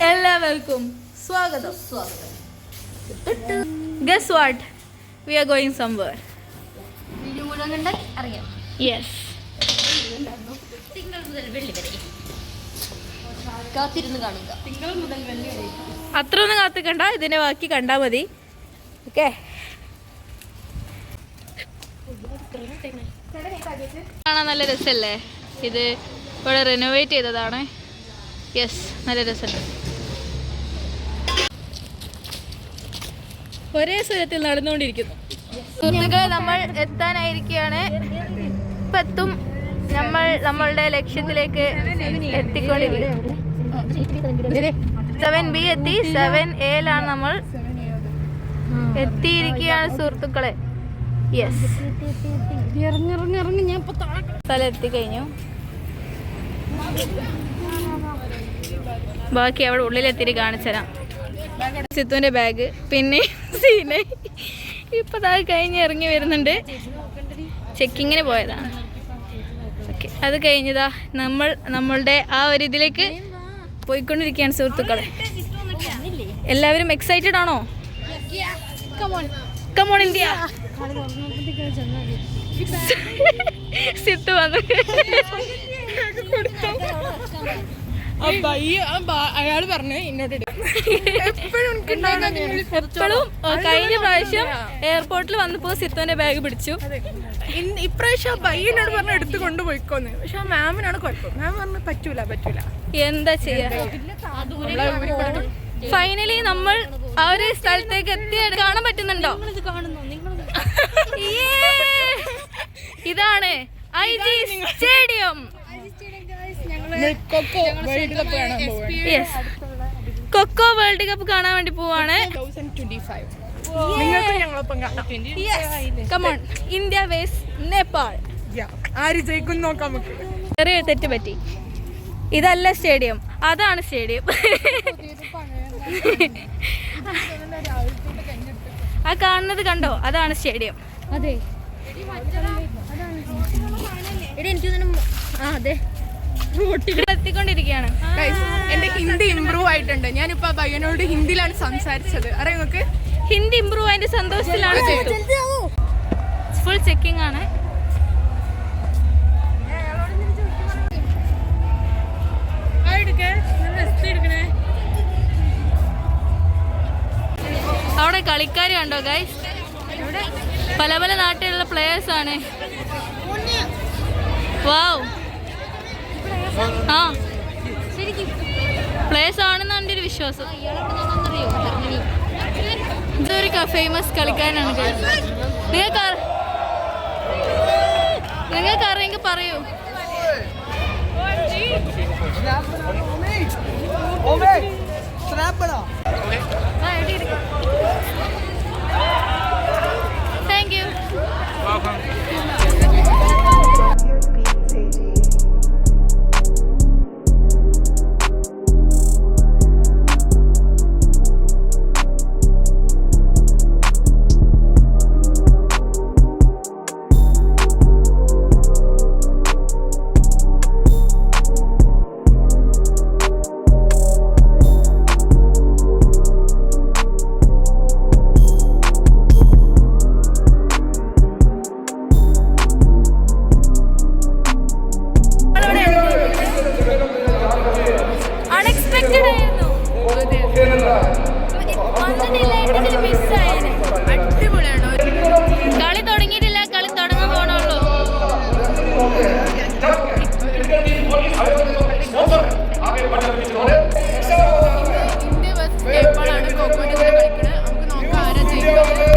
എല്ലാവർക്കും സ്വാഗതം. Guess what? We are going somewhere. Yes. അത്രയൊന്നും കാത്തിക്കണ്ട, ഇതിന്റെ ബാക്കി കണ്ടാ മതി. ഓക്കെ, കാണാൻ നല്ല രസമല്ലേ? ഇത് ഇവിടെ റെനോവേറ്റ് ചെയ്തതാണ്. യെസ്, നല്ല രസമുണ്ട്. ഒരേ സ്വരത്തിൽ നടന്നുകൊണ്ടിരിക്കുന്നു. സുഹൃത്തുക്കളെ, നമ്മൾ എത്താനായിരിക്കുകയാണ്. ഇപ്പം എത്തും. നമ്മളുടെ ലക്ഷ്യത്തിലേക്ക് എത്തിക്കൊണ്ടിരിക്കും. 7B എത്തി. 7Aയിലാണ് നമ്മൾ എത്തിയിരിക്കുകയാണ് സുഹൃത്തുക്കളെ. യെസ്, സ്ഥലം എത്തിക്കഴിഞ്ഞു. ബാക്കി അവിടെ ഉള്ളിലെത്തിരി കാണിച്ചു തരാം. സിത്തുവിൻ്റെ ബാഗ്, പിന്നെ സീനെ ഇപ്പം താഴെ കഴിഞ്ഞ് ഇറങ്ങി വരുന്നുണ്ട്. ചെക്കിങ്ങിന് പോയതാണ്. ഓക്കെ, അത് കഴിഞ്ഞതാ നമ്മളുടെ ആ ഒരു ഇതിലേക്ക് പോയിക്കൊണ്ടിരിക്കുകയാണ് സുഹൃത്തുക്കളെ. എല്ലാവരും എക്സൈറ്റഡ് ആണോ? Come on India. സിത്തു വന്നു. അയാള് പറഞ്ഞു എപ്പോഴും കഴിഞ്ഞ പ്രാവശ്യം എയർപോർട്ടിൽ വന്നപ്പോ സിത്തുവിന്റെ ബാഗ് പിടിച്ചു. ഇപ്രാവശ്യം ആ ബയ്യനോട് പറഞ്ഞ എടുത്ത് കൊണ്ടുപോയിക്കോന്ന്. പക്ഷെ ആ മാമിനാണ് കുഴപ്പം. മാം പറഞ്ഞു പറ്റൂല. എന്താ ചെയ്യാ? ഫൈനലി നമ്മൾ ആ ഒരു സ്ഥലത്തേക്ക് എത്തി. കാണാൻ പറ്റുന്നുണ്ടോ? ഇതാണ് IG stadium. Kho kho world cup കാണാൻ വേണ്ടി പോവാണ്. Come on, India versus Nepal. ആര് ജയിക്കും നോക്കാം നമുക്ക്. ചെറിയ തെറ്റ് പറ്റി. ഇതല്ല സ്റ്റേഡിയം, അതാണ് സ്റ്റേഡിയം. ആ കാണുന്നത് കണ്ടോ? അതാണ് സ്റ്റേഡിയം. അതെ, എത്തിക്കൊണ്ടിരിക്കുകയാണ്. എന്റെ ഹിന്ദി ഇംപ്രൂവ് ആയിട്ടുണ്ട്. ഞാനിപ്പോ ബയ്യനോട് ഹിന്ദിയിലാണ് സംസാരിച്ചത്. അറിയാം നിങ്ങൾക്ക്? ഹിന്ദി ഇംപ്രൂവ് ആയതിന്റെ സന്തോഷത്തിലാണ്. ഫുൾ ചെക്കിംഗ് ആണ്. അവിടെ കളിക്കാർ കണ്ടോ ഗൈസ്? പല പല നാട്ടിലുള്ള പ്ലേയേഴ്സ് ആണ്. വാവ്, ആ പ്ലേയേഴ്സ് ആണെന്നാണ് എൻ്റെ ഒരു വിശ്വാസം. ഇതൊരു ഫേമസ് കളിക്കാരനാണ്. നിങ്ങൾക്ക് അറിയെങ്കിൽ പറയൂ. Thank you. കളി തുടങ്ങിയിട്ടില്ല, കളി തുടങ്ങാൻ പോണുള്ളൂ. ഇന്ത്യ വേഴ്സസ് നേപ്പാളാണ് കളിക്കുന്നത്. നമുക്ക് നോക്കാം ആരാ ജയിക്കുന്നത്.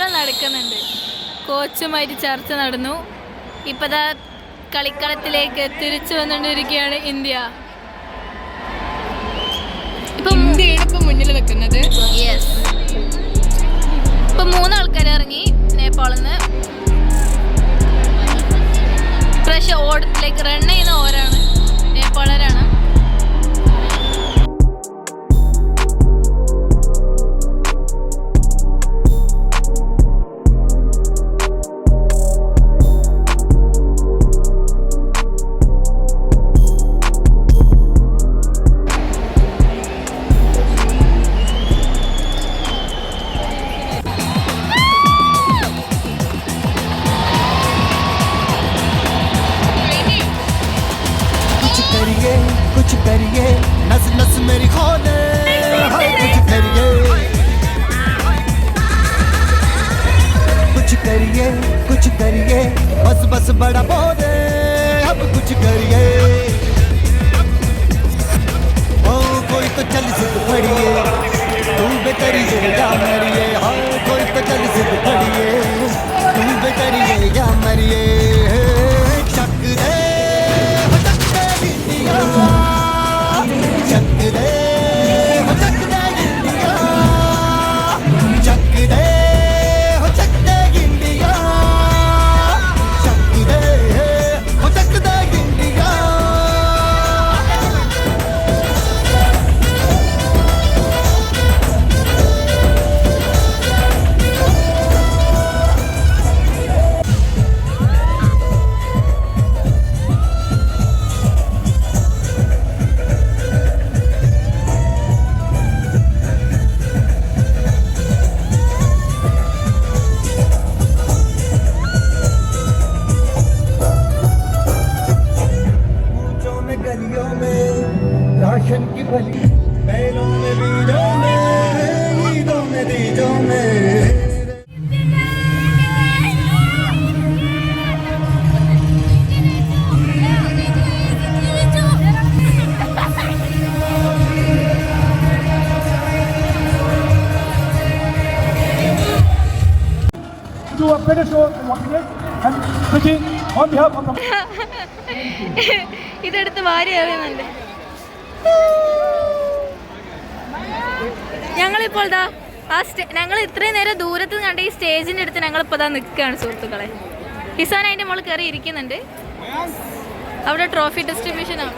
ചർച്ചകൾ നടക്കുന്നുണ്ട്. കോച്ചുമായിട്ട് ചർച്ച നടന്നു. ഇപ്പതാ കളിക്കളത്തിലേക്ക് തിരിച്ചു വന്നുകൊണ്ടിരിക്കുകയാണ് ഇന്ത്യ. ഇന്ത്യയാണ് മുന്നിൽ നിൽക്കുന്നത്. യെസ്, ഇപ്പൊ 3 ആൾക്കാർ ഇറങ്ങി നേപ്പാളിൽ നിന്ന്. ഇപ്രാവശ്യം ഓടത്തിലേക്ക് റൺ ചെയ്യുന്ന ഓരാണ്, നേപ്പാളരാണ്. कुछ करिए नस नस मेरी खोले कुछ करिए बस बस बड़ा बोले अब कुछ करिए ओ कोई तो चल सिद्ध पड़िए तू बेकरिए या मरिए हाँ कोई तो चल सिद्ध पड़िए तू बेकरिए या मरिए चक दे राशन की भली बैलों में बीजों में ईदों में दीजों में do a better show and Vicky on behalf of the ഇതെടുത്ത് വാരി അറിയുന്നുണ്ട്. ഞങ്ങളിപ്പോൾ ദാ ഞങ്ങൾ ഇത്രയും നേരം ദൂരത്ത് കണ്ട ഈ സ്റ്റേജിൻ്റെ അടുത്ത് ഞങ്ങളിപ്പോൾ ദാ നിൽക്കുകയാണ് സുഹൃത്തുക്കളെ. ഹിസാൻ അതിൻ്റെ മുകളിൽ കയറി ഇരിക്കുന്നുണ്ട്. അവിടെ ട്രോഫി ഡിസ്ട്രിബ്യൂഷനാണ്.